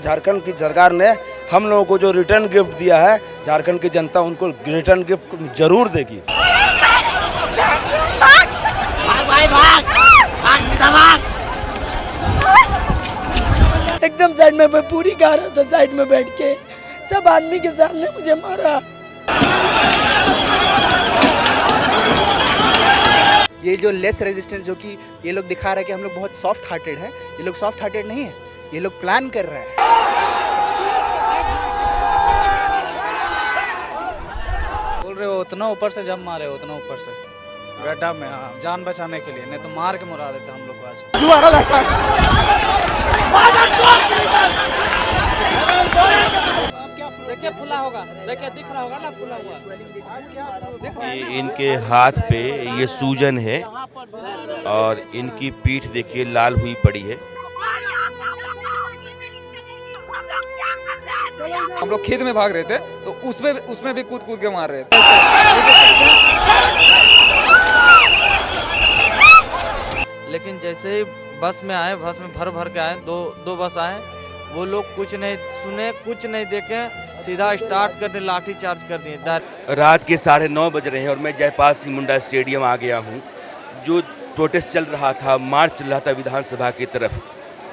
झारखंड की सरकार ने हम लोगों को जो रिटर्न गिफ्ट दिया है, झारखंड की जनता उनको रिटर्न गिफ्ट जरूर देगी। एकदम साइड में, मैं पूरी गा रहा था साइड में बैठ के, सब आदमी के सामने मुझे मारा। ये जो लेस रेजिस्टेंस जो कि ये लोग दिखा रहे हैं कि हम लोग बहुत सॉफ्ट हार्टेड हैं, ये लोग सॉफ्ट हार्टेड नहीं है, ये लोग प्लान कर रहे हैं। बोल रहे हो उतना ऊपर से जब मारे, उतना ऊपर से गड्ढा में, हाँ, जान बचाने के लिए, नहीं तो मार के मुरा देते हम लोग को आज। देखिए फूला होगा, देखिए दिख रहा होगा ना फूला हुआ। ये इनके हाथ पे ये सूजन है और इनकी पीठ देखिए लाल हुई पड़ी है। हम लोग खेत में भाग रहे थे तो उसमें भी कूद कूद के मार रहे थे। लेकिन जैसे ही बस में आए, बस में भर भर के आए, दो बस आए, वो लोग कुछ नहीं सुने, कुछ नहीं देखे, सीधा स्टार्ट कर दिए, लाठी चार्ज कर दिए। रात के 9:30 बज रहे हैं और मैं जयपाल सिंह मुंडा स्टेडियम आ गया हूँ। जो प्रोटेस्ट चल रहा था, मार्च चल रहा था विधानसभा की तरफ,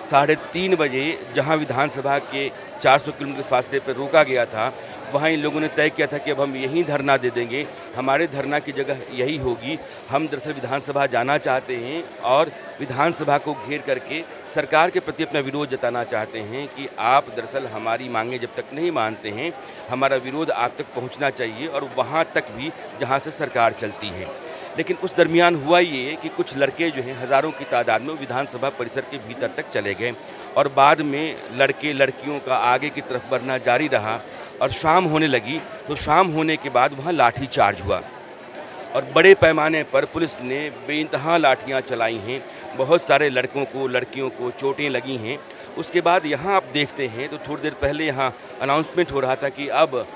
3:30 बजे जहाँ विधानसभा के 400 किलोमीटर फासले पर रोका गया था, वहाँ इन लोगों ने तय किया था कि अब हम यहीं धरना दे देंगे, हमारे धरना की जगह यही होगी। हम दरअसल विधानसभा जाना चाहते हैं और विधानसभा को घेर करके सरकार के प्रति अपना विरोध जताना चाहते हैं कि आप दरअसल हमारी मांगें जब तक नहीं मानते हैं, हमारा विरोध आप तक पहुँचना चाहिए और वहाँ तक भी जहाँ से सरकार चलती है। लेकिन उस दरमियान हुआ ये कि कुछ लड़के जो हैं हज़ारों की तादाद में विधानसभा परिसर के भीतर तक चले गए और बाद में लड़के लड़कियों का आगे की तरफ बढ़ना जारी रहा और शाम होने लगी। तो शाम होने के बाद वहाँ लाठी चार्ज हुआ और बड़े पैमाने पर पुलिस ने बेइंतहा लाठियाँ चलाई हैं। बहुत सारे लड़कों को, लड़कियों को चोटें लगी हैं। उसके बाद यहाँ आप देखते हैं तो थोड़ी देर पहले यहाँ अनाउंसमेंट हो रहा था कि अब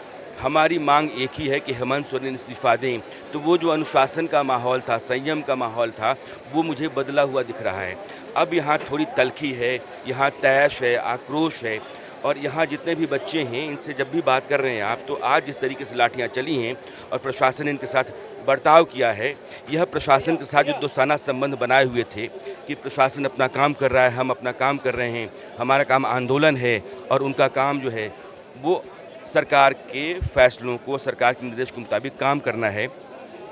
हमारी मांग एक ही है कि हेमंत सोरेन इस्तीफा दें। तो वो जो अनुशासन का माहौल था, संयम का माहौल था, वो मुझे बदला हुआ दिख रहा है। अब यहाँ थोड़ी तल्खी है, यहाँ तैश है, आक्रोश है और यहाँ जितने भी बच्चे हैं इनसे जब भी बात कर रहे हैं आप, तो आज जिस तरीके से लाठियाँ चली हैं और प्रशासन ने इनके साथ बर्ताव किया है, यह प्रशासन के साथ जो दोस्ताना संबंध बनाए हुए थे कि प्रशासन अपना काम कर रहा है, हम अपना काम कर रहे हैं, हमारा काम आंदोलन है और उनका काम जो है वो सरकार के फैसलों को, सरकार के निर्देश के मुताबिक काम करना है।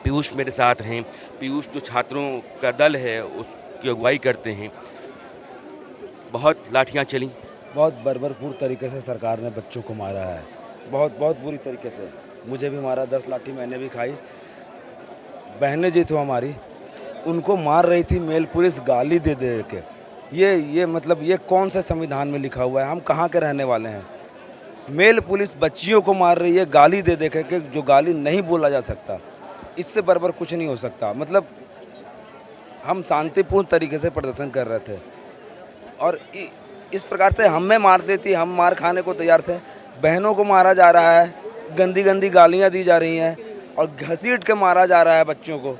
पीयूष मेरे साथ हैं। पीयूष जो छात्रों का दल है उसकी अगुवाई करते हैं। बहुत लाठियाँ चली, बहुत बर्बरपूर्ण तरीके से सरकार ने बच्चों को मारा है, बहुत बुरी तरीके से। मुझे भी मारा, 10 लाठी मैंने भी खाई। बहनें जी तो हमारी, उनको मार रही थी मेल पुलिस गाली दे दे के। ये मतलब ये कौन से संविधान में लिखा हुआ है? हम कहाँ के रहने वाले हैं? मेल पुलिस बच्चियों को मार रही है गाली दे दे के, जो गाली नहीं बोला जा सकता। इससे बराबर कुछ नहीं हो सकता। मतलब हम शांतिपूर्ण तरीके से प्रदर्शन कर रहे थे और इस प्रकार से हमें मार देती, हम मार खाने को तैयार थे। बहनों को मारा जा रहा है, गंदी गंदी गालियां दी जा रही हैं और घसीट के मारा जा रहा है बच्चों को।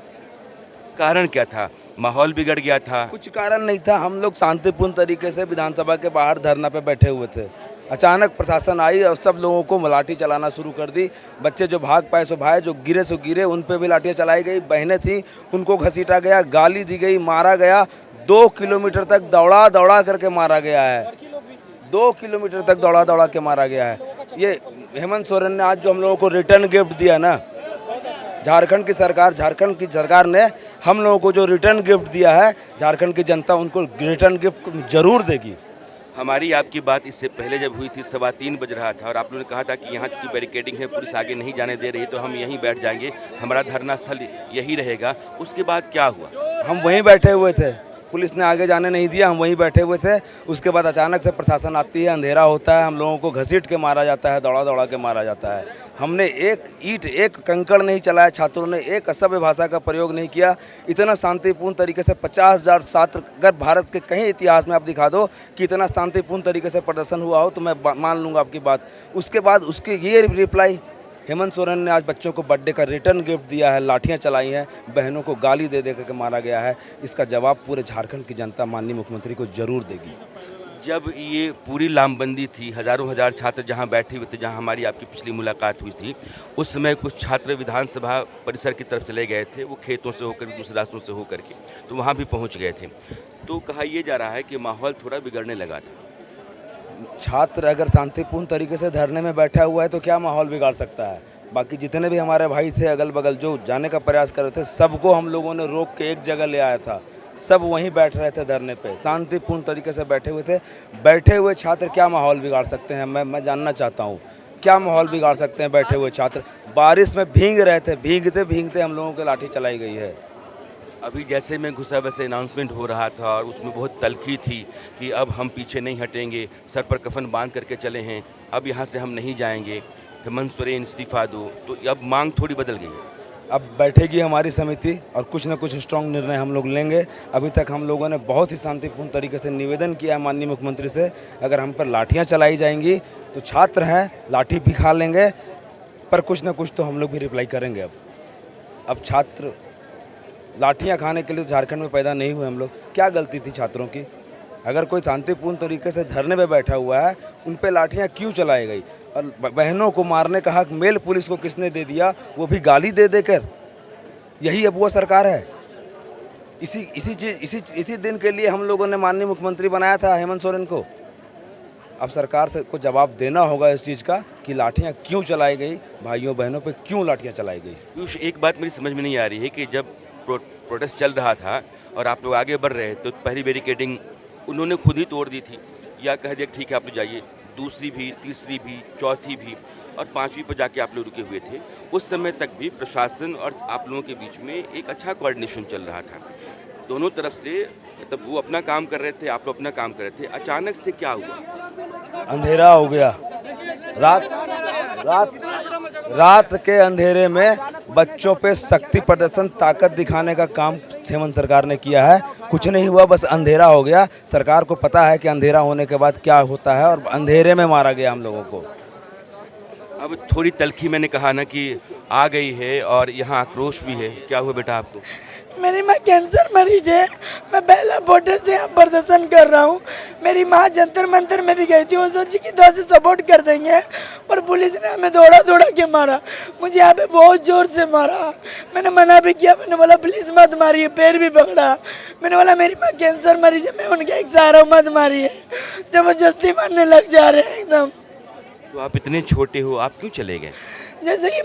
कारण क्या था? माहौल बिगड़ गया था? कुछ कारण नहीं था। हम लोग शांतिपूर्ण तरीके से विधानसभा के बाहर धरना पे बैठे हुए थे। अचानक प्रशासन आई और सब लोगों को लाठी चलाना शुरू कर दी। बच्चे जो भाग पाए सो भागे, जो गिरे सो गिरे, उन पे भी लाठियाँ चलाई गई। बहनें थी उनको घसीटा गया, गाली दी गई, मारा गया। 2 किलोमीटर तक दौड़ा करके मारा गया है। 2 किलोमीटर तक दौड़ा के मारा गया है। ये हेमंत सोरेन ने आज जो हम लोगों को रिटर्न गिफ्ट दिया ना, झारखंड की सरकार ने हम लोगों को जो रिटर्न गिफ्ट दिया है, झारखंड की जनता उनको रिटर्न गिफ्ट जरूर देगी। हमारी आपकी बात इससे पहले जब हुई थी 3:15 बज रहा था और आप लोगों ने कहा था कि यहाँ चूँकि बैरिकेडिंग है, पुलिस आगे नहीं जाने दे रही, तो हम यहीं बैठ जाएंगे, हमारा धरना स्थल यही रहेगा। उसके बाद क्या हुआ? हम वहीं बैठे हुए थे, पुलिस ने आगे जाने नहीं दिया, हम वहीं बैठे हुए थे। उसके बाद अचानक से प्रशासन आती है, अंधेरा होता है, हम लोगों को घसीट के मारा जाता है, दौड़ा के मारा जाता है। हमने एक ईंट, एक कंकड़ नहीं चलाया, छात्रों ने एक असभ्य भाषा का प्रयोग नहीं किया। इतना शांतिपूर्ण तरीके से 50,000 छात्र, अगर भारत के कहीं इतिहास में आप दिखा दो कि इतना शांतिपूर्ण तरीके से प्रदर्शन हुआ हो तो मैं मान लूँगा आपकी बात। उसके बाद उसकी ये रिप्लाई, हेमंत सोरेन ने आज बच्चों को बर्थडे का रिटर्न गिफ्ट दिया है, लाठियां चलाई हैं, बहनों को गाली दे करके मारा गया है। इसका जवाब पूरे झारखंड की जनता माननीय मुख्यमंत्री को जरूर देगी। जब ये पूरी लामबंदी थी, हज़ारों हज़ार छात्र जहाँ बैठे हुए थे, जहाँ हमारी आपकी पिछली मुलाकात हुई थी, उस समय कुछ छात्र विधानसभा परिसर की तरफ चले गए थे, वो खेतों से होकर दूसरे रास्तों से होकर के, तो वहाँ भी पहुँच गए थे। तो कहा यह जा रहा है कि माहौल थोड़ा बिगड़ने लगा था। छात्र अगर शांतिपूर्ण तरीके से धरने में बैठा हुआ है तो क्या माहौल बिगाड़ सकता है। बाकी जितने भी हमारे भाई थे अगल बगल जो जाने का प्रयास कर रहे थे, सबको हम लोगों ने रोक के एक जगह ले आया था। सब वहीं बैठ रहे थे धरने पे, शांतिपूर्ण तरीके से बैठे हुए थे। बैठे हुए छात्र क्या माहौल बिगाड़ सकते हैं, मैं जानना चाहता हूँ क्या माहौल बिगाड़ सकते हैं बैठे हुए छात्र। बारिश में भीग रहे थे, भीगते भीगते हम लोगों के लाठी चलाई गई है। अभी जैसे मैं घुसा वैसे अनाउंसमेंट हो रहा था और उसमें बहुत तलखी थी कि अब हम पीछे नहीं हटेंगे, सर पर कफन बांध करके चले हैं, अब यहाँ से हम नहीं जाएंगे, हेमंत सोरेन इस्तीफा दो। तो अब मांग थोड़ी बदल गई है। अब बैठेगी हमारी समिति और कुछ न कुछ स्ट्रॉन्ग निर्णय हम लोग लेंगे। अभी तक हम लोगों ने बहुत ही शांतिपूर्ण तरीके से निवेदन किया है माननीय मुख्यमंत्री से, अगर हम पर लाठियाँ चलाई जाएंगी तो छात्र हैं, लाठी भी खा लेंगे, पर कुछ न कुछ तो हम लोग भी रिप्लाई करेंगे। अब छात्र लाठियाँ खाने के लिए झारखंड में पैदा नहीं हुए हम लोग। क्या गलती थी छात्रों की? अगर कोई शांतिपूर्ण तरीके से धरने पे बैठा हुआ है, उन पे लाठियाँ क्यों चलाई गई? और बहनों को मारने का हक मेल पुलिस को किसने दे दिया, वो भी गाली दे देकर? यही अब वो सरकार है। इसी दिन के लिए हम लोगों ने माननीय मुख्यमंत्री बनाया था हेमंत सोरेन को। अब सरकार से को जवाब देना होगा इस चीज़ का कि लाठियाँ क्यों चलाई गई, भाइयों बहनों पे क्यों लाठियाँ चलाई गई। पीयूष, एक बात मेरी समझ में नहीं आ रही है कि जब प्रोटेस्ट चल रहा था और आप लोग आगे बढ़ रहे थे तो पहली बैरिकेडिंग उन्होंने खुद ही तोड़ दी थी, या कह दिया ठीक है आप लोग जाइए, दूसरी भी, तीसरी भी, चौथी भी और पांचवी पर जाके आप लोग रुके हुए थे। उस समय तक भी प्रशासन और आप लोगों के बीच में एक अच्छा कोऑर्डिनेशन चल रहा था, दोनों तरफ से। तब वो अपना काम कर रहे थे, आप लोग अपना काम कर रहे थे। अचानक से क्या हुआ? अंधेरा हो गया। रात के अंधेरे में बच्चों पे शक्ति प्रदर्शन, ताकत दिखाने का काम हेमंत सरकार ने किया है। कुछ नहीं हुआ, बस अंधेरा हो गया। सरकार को पता है कि अंधेरा होने के बाद क्या होता है और अंधेरे में मारा गया हम लोगों को। अब थोड़ी तलखी मैंने कहा ना कि आ गई है और यहाँ आक्रोश भी है। क्या हुआ बेटा आपको? मेरी माँ कैंसर मरीज है, मैं पहला वोटर से यहाँ प्रदर्शन कर रहा हूँ। मेरी माँ जंतर मंतर में भी गई थी, वो सोची कि 2 से सपोर्ट कर देंगे, पर पुलिस ने हमें दौड़ा के मारा। मुझे यहाँ पे बहुत जोर से मारा। मैंने मना भी किया, मैंने बोला प्लीज़ मत मारिए, पैर भी पकड़ा। मैंने बोला मेरी माँ कैंसर मरीज है, मैं उनका एक सहारा हूँ, मत मारिए। जबरदस्ती मारने लग जा रहे हैं एकदम। तो आप इतने छोटे हो, आप क्यों चले गए? जैसे कि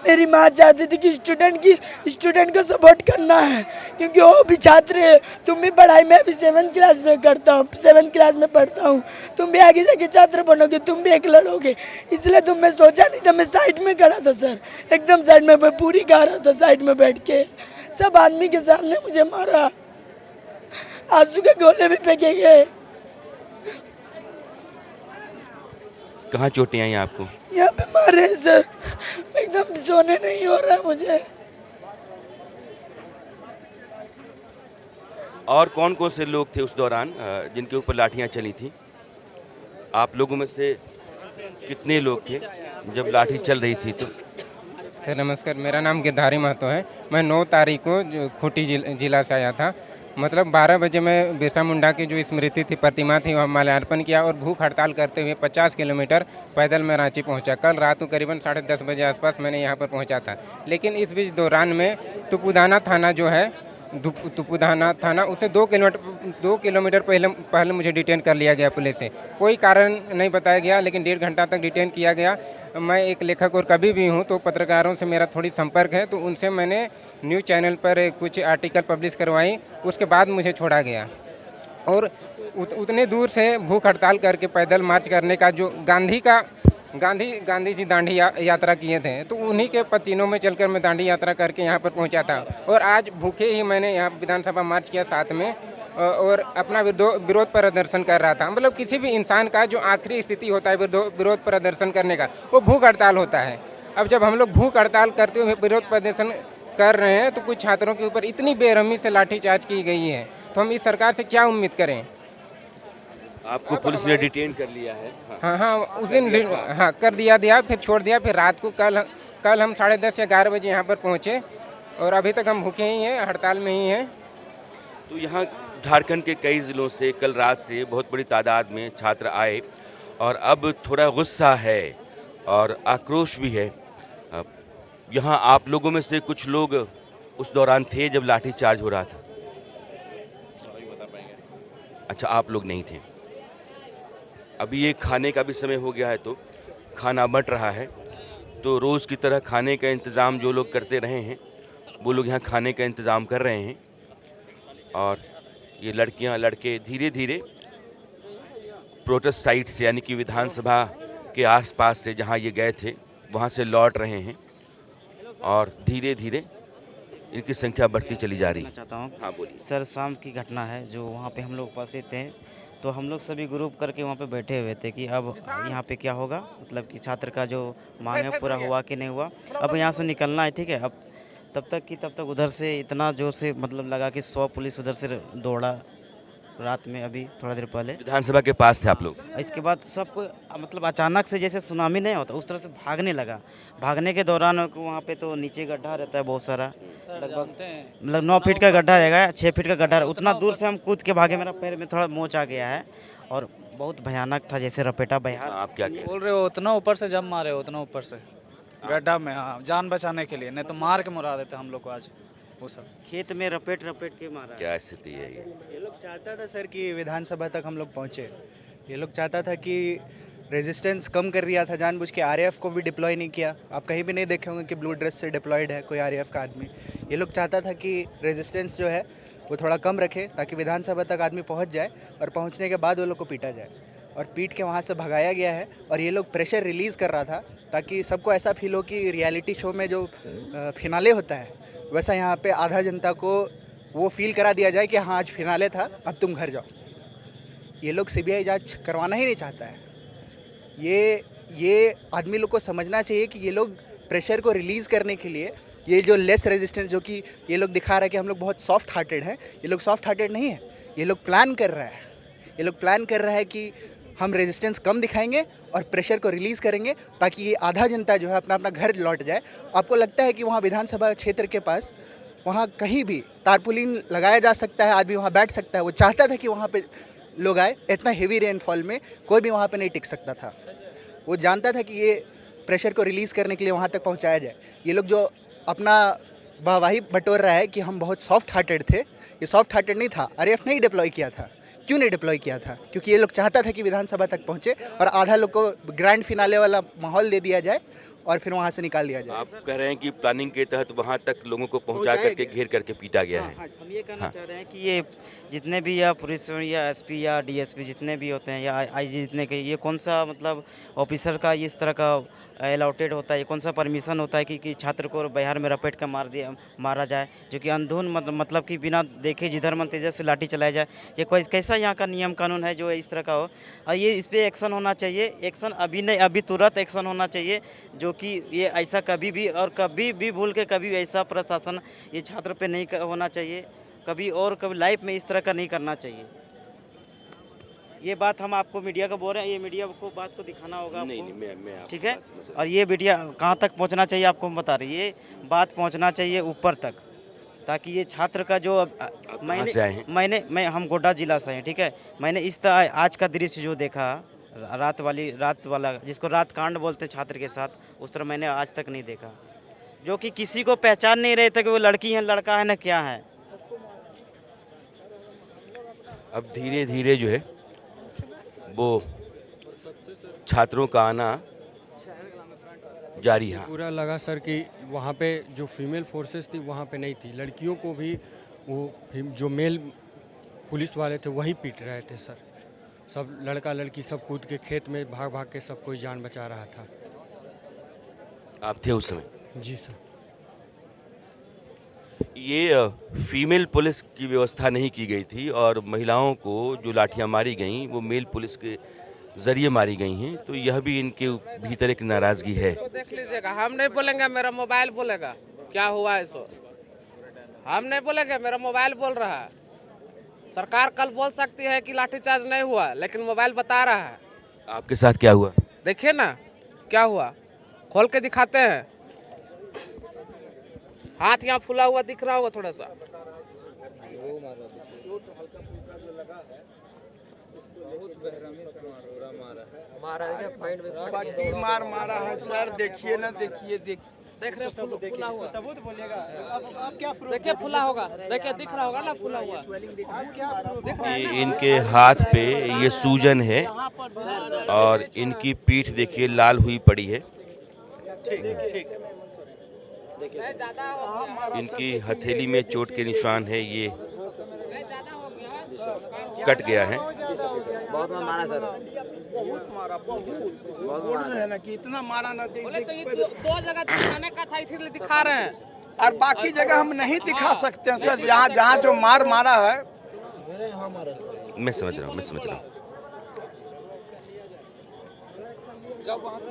मेरी माँ चाहती थी कि स्टूडेंट को सपोर्ट करना है, क्योंकि वो भी छात्र है। तुम भी पढ़ाई, मैं भी 7th क्लास में करता हूँ, 7th क्लास में पढ़ता हूँ। तुम भी आगे जाके छात्र बनोगे, तुम भी एक लड़ोगे, इसलिए मैं सोचा नहीं था। मैं साइड में खड़ा था सर, एकदम साइड में, मैं पूरी गा रहा था साइड में बैठ के। सब आदमी के सामने मुझे मारा, आंसू के गोले भी फेंके गए। कहाँ चोटें आई आपको? यहाँ पे मारे हैं सर, एकदम सोने नहीं हो रहा है मुझे। और कौन कौन से लोग थे उस दौरान जिनके ऊपर लाठियाँ चली थी? आप लोगों में से कितने लोग थे जब लाठी चल रही थी? तो सर नमस्कार, मेरा नाम गिरधारी महतो है। मैं 9 तारीख को खूंटी जिला से आया था। मतलब 12 बजे मैं बिरसा मुंडा की जो स्मृति थी, प्रतिमा थी, वहाँ माल्यार्पण किया और भूख हड़ताल करते हुए 50 किलोमीटर पैदल मैं रांची पहुँचा। कल रात को करीबन 10:30 बजे आसपास मैंने यहाँ पर पहुँचा था। लेकिन इस बीच दौरान में तुपुदाना थाना जो है, तुपुदाना थाना, उससे 2 किलोमीटर पहले मुझे डिटेन कर लिया गया पुलिस से। कोई कारण नहीं बताया गया, लेकिन 1.5 घंटा तक डिटेन किया गया। मैं एक लेखक और कवि भी हूं, तो पत्रकारों से मेरा थोड़ी संपर्क है, तो उनसे मैंने न्यूज़ चैनल पर कुछ आर्टिकल पब्लिश करवाई। उसके बाद मुझे छोड़ा गया और उतने दूर से भूख हड़ताल करके पैदल मार्च करने का जो गांधी जी दांडी यात्रा किए थे, तो उन्हीं के पसीनों में चलकर मैं दांडी यात्रा करके यहाँ पर पहुँचा था। और आज भूखे ही मैंने यहाँ विधानसभा मार्च किया साथ में, और अपना विरोध प्रदर्शन कर रहा था। मतलब किसी भी इंसान का जो आखिरी स्थिति होता है विरोध प्रदर्शन करने का, वो भूख हड़ताल होता है। अब जब हम लोग भूख हड़ताल करते हुए विरोध प्रदर्शन कर रहे हैं, तो कुछ छात्रों के ऊपर इतनी बेरहमी से लाठीचार्ज की गई है, तो हम इस सरकार से क्या उम्मीद करें? आपको पुलिस ने डिटेन कर लिया है? हाँ, उस दिन हाँ कर दिया, फिर छोड़ दिया। फिर रात को कल हम 10:30 या 11 बजे यहाँ पर पहुँचे और अभी तक हम भूखे ही हैं, हड़ताल में ही हैं। तो यहाँ झारखंड के कई ज़िलों से कल रात से बहुत बड़ी तादाद में छात्र आए और अब थोड़ा गुस्सा है और आक्रोश भी है। यहाँ आप लोगों में से कुछ लोग उस दौरान थे जब लाठी चार्ज हो रहा था? अच्छा, आप लोग नहीं थे। अभी ये खाने का भी समय हो गया है तो खाना बंट रहा है, तो रोज़ की तरह खाने का इंतज़ाम जो लोग करते रहे हैं वो लोग यहाँ खाने का इंतज़ाम कर रहे हैं। और ये लड़कियाँ लड़के धीरे धीरे प्रोटेस्ट साइट से यानी कि विधानसभा के आसपास से जहाँ ये गए थे वहाँ से लौट रहे हैं और धीरे धीरे इनकी संख्या बढ़ती चली जा रही है। चाहता हूँ हाँ बोलिए सर, शाम की घटना है जो वहाँ पे हम लोग उपस्थित थे, तो हम लोग सभी ग्रुप करके वहाँ पे बैठे हुए थे कि अब यहाँ पे क्या होगा, मतलब कि छात्र का जो मांग है पूरा हुआ कि नहीं हुआ। अब यहाँ से निकलना है, ठीक है। अब तब तक उधर से इतना जोर से मतलब लगा कि 100 पुलिस उधर से दौड़ा रात में, अभी थोड़ा देर पहले विधानसभा के पास थे आप लोग। इसके बाद सबको मतलब अचानक से जैसे सुनामी नहीं होता उस तरह से भागने लगा। भागने के दौरान वहाँ पे तो नीचे गड्ढा रहता है बहुत सारा, लगभग मतलब 9 फीट का गड्ढा रहेगा, 6 फीट का गड्ढा। उतना दूर से हम कूद के भागे, मेरा पैर में थोड़ा मोच आ गया है और बहुत भयानक था, जैसे रपेटा बहार। आप क्या कह बोल रहे हो उतना ऊपर से जब मारे, उतना ऊपर से गड्ढा में, हाँ, जान बचाने के लिए, नहीं तो मार के मुरा देते हम लोग को आज। वो सब खेत में रपेट के मारा। क्या स्थिति है ये लोग चाहता था सर कि विधानसभा तक हम लोग पहुँचे। ये लोग चाहता था कि रेजिस्टेंस कम कर दिया था, जानबूझ के आरएएफ को भी डिप्लॉय नहीं किया। आप कहीं भी नहीं देखे होंगे कि ब्लू ड्रेस से डिप्लॉयड है कोई आरएएफ का आदमी। ये लोग चाहता था कि रेजिस्टेंस जो है वो थोड़ा कम रखे ताकि विधानसभा तक आदमी पहुंच जाए और पहुंचने के बाद वो लोग को पीटा जाए, और पीट के वहां से भगाया गया है। और ये लोग प्रेशर रिलीज़ कर रहा था ताकि सबको ऐसा फील हो कि रियलिटी शो में जो फिनाले होता है वैसा यहाँ पे आधा जनता को वो फील करा दिया जाए कि हाँ आज फिनाले था, अब तुम घर जाओ। ये लोग सीबीआई जांच करवाना ही नहीं चाहता है। ये आदमी लोग को समझना चाहिए कि ये लोग प्रेशर को रिलीज़ करने के लिए ये जो लेस रेजिस्टेंस जो कि ये लोग दिखा रहा है कि हम लोग बहुत सॉफ्ट हार्टेड हैं, ये लोग सॉफ्ट हार्टेड नहीं है। ये लोग प्लान कर रहा है, ये लोग प्लान कर रहा है कि हम रेजिस्टेंस कम दिखाएंगे और प्रेशर को रिलीज़ करेंगे ताकि ये आधा जनता जो है अपना अपना घर लौट जाए। आपको लगता है कि वहाँ विधानसभा क्षेत्र के पास वहाँ कहीं भी तारपुलिन लगाया जा सकता है, आदमी वहाँ बैठ सकता है। वो चाहता था कि वहाँ पे लोग आए। इतना हेवी रेनफॉल में कोई भी वहाँ पे नहीं टिक सकता था। वो जानता था कि ये प्रेशर को रिलीज़ करने के लिए वहाँ तक पहुँचाया जाए। ये लोग जो अपना वाहवाही बटोर रहा है कि हम बहुत सॉफ्ट हार्टेड थे, ये सॉफ्ट हार्टेड नहीं था। आरएएफ नहीं डिप्लॉय किया था। क्यों नहीं डिप्लॉय किया था? क्योंकि ये लोग चाहता था कि विधानसभा तक पहुँचे और आधा लोग को ग्रैंड फिनाले वाला माहौल दे दिया जाए और फिर वहाँ से निकाल दिया जाए। आप कह रहे हैं कि प्लानिंग के तहत वहाँ तक लोगों को पहुँचा करके घेर करके पीटा गया है। हम ये कहना चाह रहे हैं कि ये जितने भी या पुलिस या एसपी या डीएसपी जितने भी होते हैं या आईजी जितने के, ये कौन सा मतलब ऑफिसर का इस तरह का अलाउटेड होता है, ये कौन सा परमिशन होता है कि छात्र को बिहार में रपेट का मारा जाए, जो कि अंधुन मतलब कि बिना देखे जिधर मन तेजस से लाठी चलाया जाए। ये कोई कैसा यहाँ का नियम कानून है जो इस तरह का हो? और ये इस पर एक्शन होना चाहिए। एक्शन अभी नहीं, अभी तुरंत एक्शन होना चाहिए, जो कि ये ऐसा कभी भी भूल के कभी ऐसा प्रशासन ये छात्र पे नहीं होना चाहिए, कभी लाइफ में इस तरह का नहीं करना चाहिए। ये बात हम आपको मीडिया का बोल रहे हैं, ये मीडिया को बात को दिखाना होगा आपको। नहीं, मैं ठीक है। और ये मीडिया कहाँ तक पहुँचना चाहिए आपको हम बता रहे हैं, ये बात पहुँचना चाहिए ऊपर तक, ताकि ये छात्र का जो हम गोड्डा जिला से हैं, ठीक है। मैंने इस तरह आज का दृश्य जो देखा, रात वाला जिसको रात कांड बोलते हैं छात्र के साथ, उस तरह मैंने आज तक नहीं देखा, जो कि किसी को पहचान नहीं रहे थे कि वो लड़की है लड़का है ना क्या है। अब धीरे धीरे जो है वो छात्रों का आना जारी है। पूरा लगा सर कि वहाँ पे जो फीमेल फोर्सेस थी वहाँ पे नहीं थी, लड़कियों को भी वो जो मेल पुलिस वाले थे वही पीट रहे थे सर। सब लड़का लड़की सब कूद के खेत में भाग के सब कोई जान बचा रहा था। आप थे उस समय? जी सर। ये फीमेल पुलिस की व्यवस्था नहीं की गई थी और महिलाओं को जो लाठियां मारी गईं वो मेल पुलिस के जरिए मारी गई हैं, तो यह भी इनके भीतर एक नाराजगी है। देख लीजिएगा, हम नहीं बोलेंगे, मेरा मोबाइल बोलेगा क्या हुआ है सो। हम नहीं बोलेंगे, मेरा मोबाइल बोल रहा है। सरकार कल बोल सकती है कि लाठीचार्ज नहीं हुआ, लेकिन मोबाइल बता रहा है। आपके साथ क्या हुआ? देखिए ना क्या हुआ, खोल के दिखाते हैं। हाथ यहाँ फूला हुआ दिख रहा होगा थोड़ा सा। मार मारा है सर, देखिए ना, देखिए देख रहे हो फुला हुआ सबूत बोलिएगा। अब क्या देखिए फुला होगा, देखिए दिख रहा होगा ना फुला हुआ। ये इनके हाथ पे ये सूजन है और इनकी पीठ देखिए लाल हुई पड़ी है। इनकी हथेली में चोट के निशान है, ये कट गया है। बहुत मारा सर, बहुत मारा, बहुत बोल रहे हैं ना कि इतना मारा ना। बोले तो ये दो जगह दिखाने का था, इसीलिए दिखा रहे हैं। और बाकी जगह हम नहीं दिखा सकते हैं सर, जहाँ जहाँ जो मार मारा है। मैं समझ रहा हूँ, मैं समझ रहा हूँ। जब वहाँ से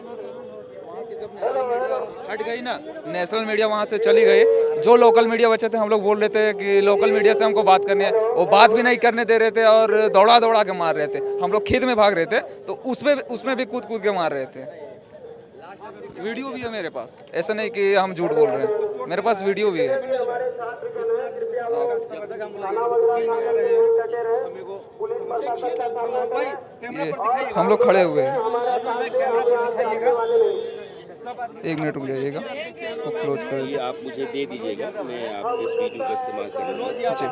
जब नेशनल मीडिया हट गई ना, नेशनल मीडिया वहाँ से चली गई, जो लोकल मीडिया बचे थे हम लोग बोल रहे थे कि लोकल मीडिया से हमको बात करनी है, वो बात भी नहीं करने दे रहे थे और दौड़ा दौड़ा के मार रहे थे। हम लोग खेत में भाग रहे थे तो उसमें भी कूद कूद के मार रहे थे। वीडियो भी है मेरे पास, ऐसा नहीं कि हम झूठ बोल रहे हैं, मेरे पास वीडियो भी है। हम लोग खड़े हुए हैं, एक मिनट रुक जाइएगा, इसको क्लोज कर। ये आप मुझे दे दीजिएगा, मैं आपके इस वीडियो का इस्तेमाल करूँगा। जी,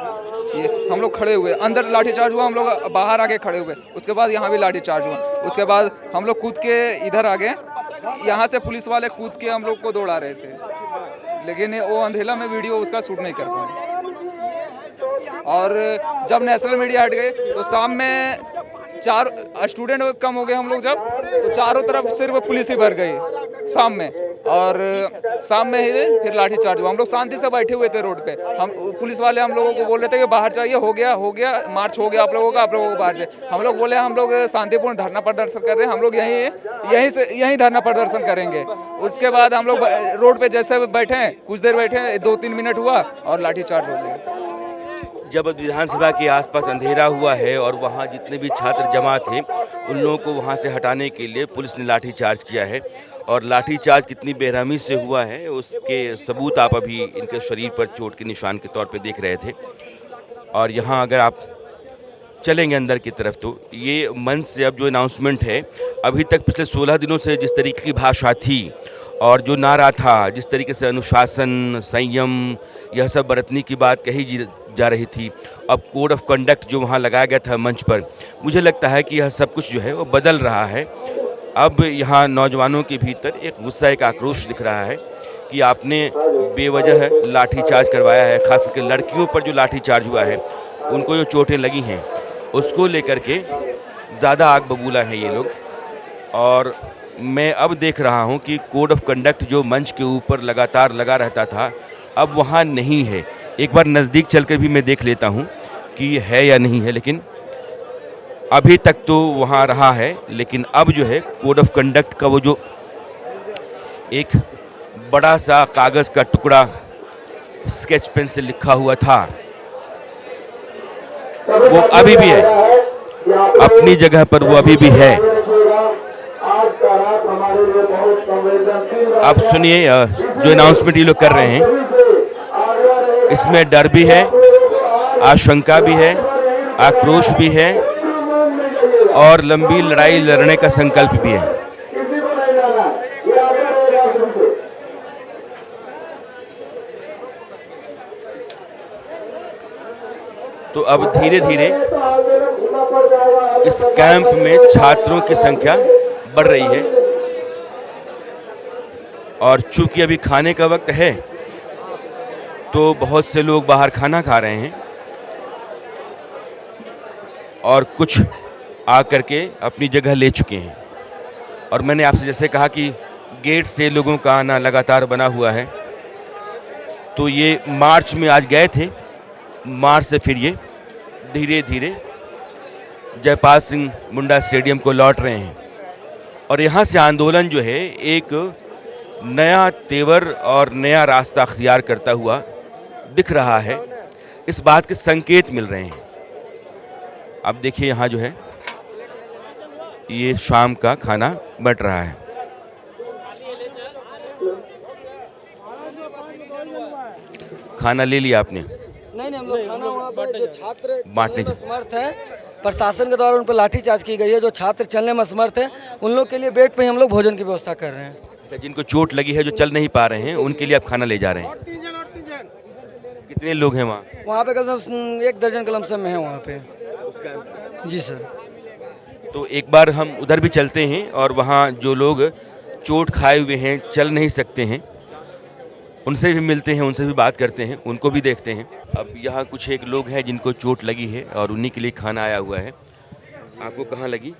ये हम लोग खड़े हुए, अंदर लाठीचार्ज हुआ, हम लोग बाहर आके खड़े हुए, उसके बाद यहाँ भी लाठीचार्ज हुआ, उसके बाद हम लोग कूद के इधर आ गए, यहाँ से पुलिस वाले कूद के हम लोग को दौड़ा रहे थे, लेकिन वो अंधेला में वीडियो उसका शूट नहीं कर पाए। और जब नेशनल मीडिया हट गए तो शाम में 4 स्टूडेंट कम हो गए हम लोग जब, तो चारों तरफ सिर्फ पुलिस ही भर गई शाम में, और शाम में ही फिर लाठी चार्ज हुआ। हम लोग शांति से बैठे हुए थे रोड पे, हम पुलिस वाले हम लोगों को बोल रहे थे कि बाहर चाहिए, हो गया मार्च हो गया आप लोगों का, आप लोगों को बाहर जाए। हम लोग बोले हम लोग शांतिपूर्ण धरना प्रदर्शन कर रहे हैं, हम लोग यहीं धरना प्रदर्शन करेंगे। उसके बाद हम लोग रोड पे जैसे बैठे, कुछ देर बैठे, 2-3 मिनट हुआ और लाठी चार्ज हो गया। जब विधानसभा के आसपास अंधेरा हुआ है और वहाँ जितने भी छात्र जमा थे उन लोगों को वहाँ से हटाने के लिए पुलिस ने लाठीचार्ज किया है, और लाठीचार्ज कितनी बेरहमी से हुआ है उसके सबूत आप अभी इनके शरीर पर चोट के निशान के तौर पे देख रहे थे। और यहाँ अगर आप चलेंगे अंदर की तरफ तो ये मंच से अब जो अनाउंसमेंट है, अभी तक पिछले 16 दिनों से जिस तरीके की भाषा थी और जो नारा था, जिस तरीके से अनुशासन, संयम, यह सब बरतने की बात कही जा रही थी, अब कोड ऑफ कंडक्ट जो वहाँ लगाया गया था मंच पर, मुझे लगता है कि यह सब कुछ जो है वो बदल रहा है। अब यहाँ नौजवानों के भीतर एक गुस्सा, एक आक्रोश दिख रहा है कि आपने बेवजह लाठीचार्ज करवाया है, खास करके लड़कियों पर जो लाठीचार्ज हुआ है, उनको जो चोटें लगी हैं, उसको लेकर के ज़्यादा आग बबूला हैं ये लोग। और मैं अब देख रहा हूँ कि कोड ऑफ कंडक्ट जो मंच के ऊपर लगातार लगा रहता था, अब वहाँ नहीं है। एक बार नज़दीक चलकर भी मैं देख लेता हूँ कि है या नहीं है, लेकिन अभी तक तो वहाँ रहा है। लेकिन अब जो है कोड ऑफ कंडक्ट का वो जो एक बड़ा सा कागज़ का टुकड़ा स्केच पेन से लिखा हुआ था, वो अभी भी है, अपनी जगह पर वो अभी भी है। आप सुनिए जो अनाउंसमेंट ये लोग कर रहे हैं, इसमें डर भी है, आशंका भी है, आक्रोश भी है और लंबी लड़ाई लड़ने का संकल्प भी है। तो अब धीरे धीरे इस कैंप में छात्रों की संख्या बढ़ रही है, और चूंकि अभी खाने का वक्त है तो बहुत से लोग बाहर खाना खा रहे हैं और कुछ आकर के अपनी जगह ले चुके हैं। और मैंने आपसे जैसे कहा कि गेट से लोगों का आना लगातार बना हुआ है, तो ये मार्च में आज गए थे, मार्च से फिर ये धीरे धीरे जयपाल सिंह मुंडा स्टेडियम को लौट रहे हैं। और यहाँ से आंदोलन जो है एक नया तेवर और नया रास्ता अख्तियार करता हुआ दिख रहा है, इस बात के संकेत मिल रहे हैं। अब देखिए यहाँ जो है ये शाम का खाना बंट रहा है। खाना ले लिया आपने? नहीं, हम लोग खाना वहाँ पर जो छात्र बांटने समर्थ है प्रशासन के द्वारा उन पर लाठीचार्ज की गई है। जो छात्र चलने में असमर्थ हैं उन लोग के लिए बेड पे ही हम लोग भोजन की व्यवस्था कर रहे हैं। जिनको चोट लगी है, जो चल नहीं पा रहे हैं, उनके लिए आप खाना ले जा रहे हैं। कितने लोग हैं वहाँ? वहाँ पे कम से कम 1 दर्जन के लमसम में है वहाँ पे। जी सर। तो एक बार हम उधर भी चलते हैं और वहाँ जो लोग चोट खाए हुए हैं, चल नहीं सकते हैं, उनसे भी मिलते हैं, उनसे भी बात करते हैं, उनको भी देखते हैं। अब यहाँ कुछ एक लोग हैं जिनको चोट लगी है और उन्हीं के लिए खाना आया हुआ है। आपको कहाँ लगी?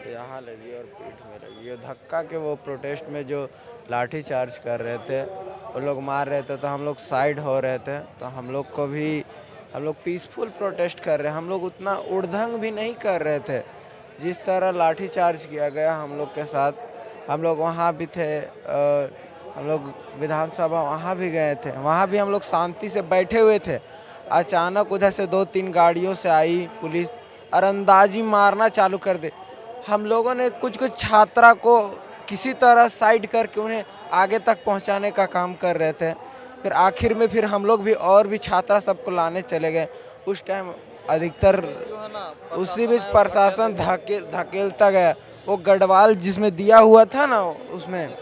यहाँ लगी और पीठ में लगी। ये धक्का के वो प्रोटेस्ट में जो लाठी चार्ज कर रहे थे, वो लोग मार रहे थे, तो हम लोग साइड हो रहे थे। तो हम लोग पीसफुल प्रोटेस्ट कर रहे हैं। हम लोग उतना उड़धंग भी नहीं कर रहे थे। जिस तरह लाठी चार्ज किया गया हम लोग के साथ, हम लोग वहाँ भी थे, हम लोग विधानसभा वहाँ भी गए थे, वहाँ भी हम लोग शांति से बैठे हुए थे। अचानक उधर से 2-3 गाड़ियों से आई पुलिस और अंदाजी मारना चालू कर दे। हम लोगों ने कुछ छात्रा को किसी तरह साइड करके उन्हें आगे तक पहुंचाने का काम कर रहे थे। फिर आखिर में फिर हम लोग भी और भी छात्रा सबको लाने चले गए। उस टाइम अधिकतर उसी बीच प्रशासन धकेलता गया। वो गढ़वाल जिसमें दिया हुआ था ना, उसमें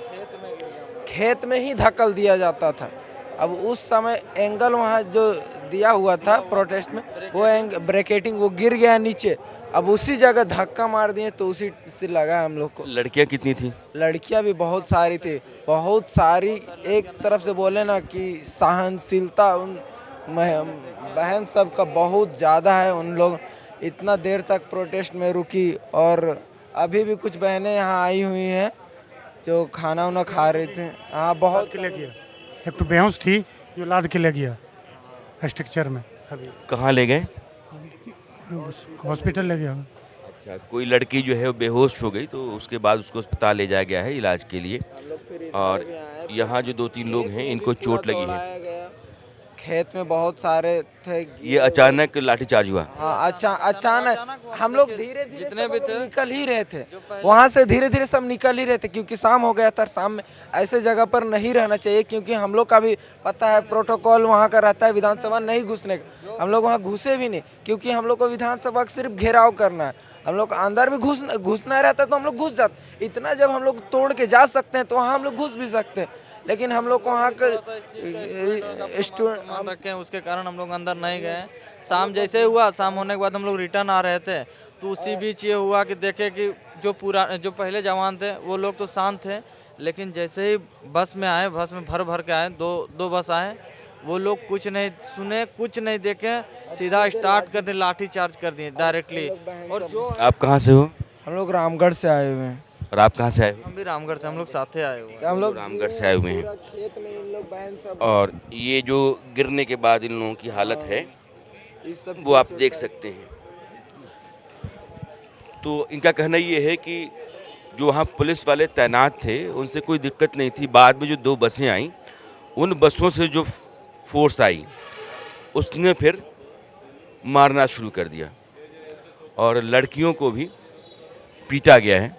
खेत में ही धकेल दिया जाता था। अब उस समय एंगल वहाँ जो दिया हुआ था प्रोटेस्ट में, वो ब्रैकेटिंग वो गिर गया नीचे। अब उसी जगह धक्का मार दिए तो उसी से लगा हम लोग को। लड़कियाँ कितनी थी? लड़कियाँ भी बहुत सारी थी, बहुत सारी। एक तरफ से बोले ना कि सहनशीलता उन बहन सब का बहुत ज़्यादा है। उन लोग इतना देर तक प्रोटेस्ट में रुकी और अभी भी कुछ बहनें यहाँ आई हुई हैं जो खाना वाना खा रही थी। हाँ, बहुत ले गया। एक तो बेहोश थी जो लाद के ले गया स्ट्रक्चर में। अभी कहाँ ले गए? हॉस्पिटल ले गया। अच्छा, कोई लड़की जो है वो बेहोश हो गई तो उसके बाद उसको अस्पताल ले जाया गया है इलाज के लिए। और यहाँ जो 2-3 लोग हैं इनको चोट लगी है। खेत में बहुत सारे थे। ये अचानक लाठीचार्ज हुआ? हाँ, अचानक हम लोग धीरे धीरे जितने भी थे निकल ही रहे थे वहाँ से, धीरे धीरे सब निकल ही रहे थे क्योंकि शाम हो गया था। शाम में ऐसे जगह पर नहीं रहना चाहिए क्योंकि हम लोग का भी पता है प्रोटोकॉल वहाँ का रहता है विधानसभा नहीं घुसने का। हम लोग वहाँ घुसे भी नहीं क्योंकि हम लोग को विधानसभा का सिर्फ घेराव करना है। हम लोग अंदर भी घुसना रहता तो हम लोग घुस जाते। इतना जब हम लोग तोड़ के जा सकते हैं तो वहाँ हम लोग घुस भी सकते हैं, लेकिन हम लोग वहाँ के स्टूडेंट रखे हैं उसके कारण हम लोग अंदर नहीं गए। शाम जैसे हुआ, शाम होने के बाद हम लोग रिटर्न आ रहे थे तो उसी बीच ये हुआ कि देखे कि जो पहले जवान थे वो लोग तो शांत थे, लेकिन जैसे ही बस में आए, बस में भर के आए, दो बस आए, वो लोग कुछ नहीं सुने, कुछ नहीं देखे, सीधा स्टार्ट कर दिए, लाठी चार्ज कर दिए डायरेक्टली। और जो आप कहाँ से हो? हम लोग रामगढ़ से आए हुए हैं। और आप कहाँ से आए? हम भी रामगढ़ से, हम लोग साथ ही आए हुए हैं। हम लोग रामगढ़ से आए हुए हैं। और ये जो गिरने के बाद इन लोगों की हालत है वो आप देख सकते हैं। तो इनका कहना ये है कि जो वहाँ पुलिस वाले तैनात थे उनसे कोई दिक्कत नहीं थी। बाद में जो 2 बसें आईं, उन बसों से जो फोर्स आई उसने फिर मारना शुरू कर दिया और लड़कियों को भी पीटा गया है।